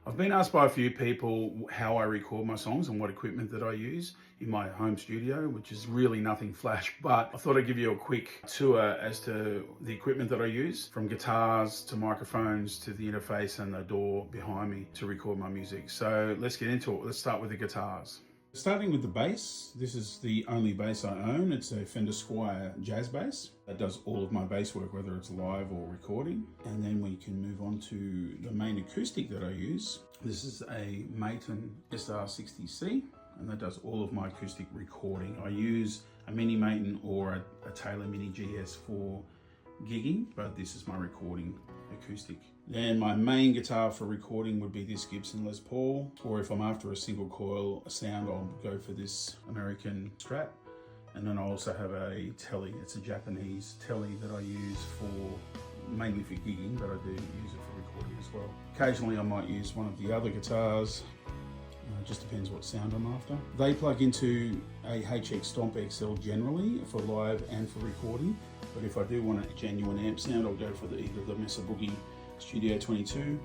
I've been asked by a few people how I record my songs and what equipment that I use in my home studio, which is really nothing flash, but I thought I'd give you a quick tour as to the equipment that I use, from guitars to microphones to the interface and the door behind me to record my music. So let's get into it. Let's start with the guitars. Starting with the bass, this is the only bass I own. It's a Fender Squier jazz bass that does all of my bass work, whether it's live or recording. And then we can move on to the main acoustic that I use. This is a Maton SR60C, and that does all of my acoustic recording. I use a Mini Maton or a Taylor Mini GS for gigging, but this is my recording acoustic. Then my main guitar for recording would be this Gibson Les Paul, or if I'm after a single coil sound, I'll go for this American Strat. And then I also have a Tele. It's a Japanese Tele that I use mainly for gigging, but I do use it for recording as well. Occasionally I might use one of the other guitars. Just depends what sound I'm after. They plug into a HX Stomp XL generally for live and for recording. But if I do want a genuine amp sound, I'll go for either the Mesa Boogie Studio 22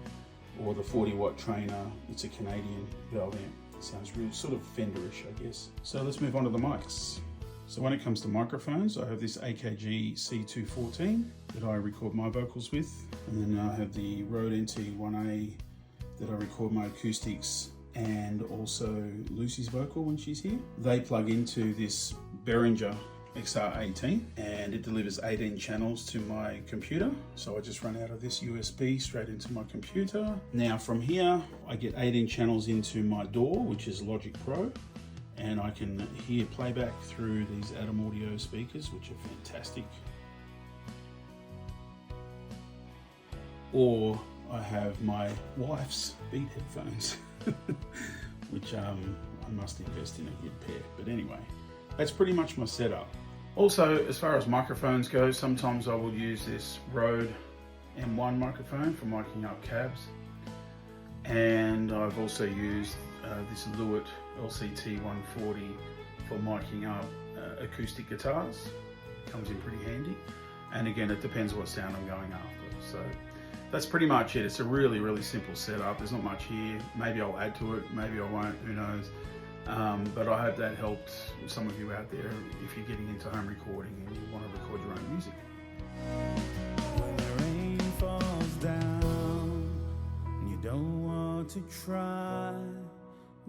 or the 40-watt Trainer. It's a Canadian valve amp. It sounds real sort of Fenderish, I guess. So let's move on to the mics. So when it comes to microphones, I have this AKG C214 that I record my vocals with. And then I have the Rode NT1A that I record my acoustics and also Lucy's vocal when she's here. They plug into this Behringer XR18 and it delivers 18 channels to my computer. So I just run out of this USB straight into my computer. Now from here, I get 18 channels into my DAW, which is Logic Pro, and I can hear playback through these Adam Audio speakers, which are fantastic. Or I have my wife's Beat headphones, which I must invest in a good pair. But anyway, that's pretty much my setup. Also, as far as microphones go, sometimes I will use this Rode M1 microphone for miking up cabs. And I've also used this Lewitt LCT 140 for miking up acoustic guitars. Comes in pretty handy. And again, it depends what sound I'm going after. So that's pretty much it. It's a really, really simple setup. There's not much here. Maybe I'll add to it, maybe I won't, who knows. But I hope that helped some of you out there if you're getting into home recording and you want to record your own music. When the rain falls down and you don't want to try,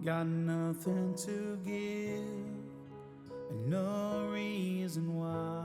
got nothing to give and no reason why.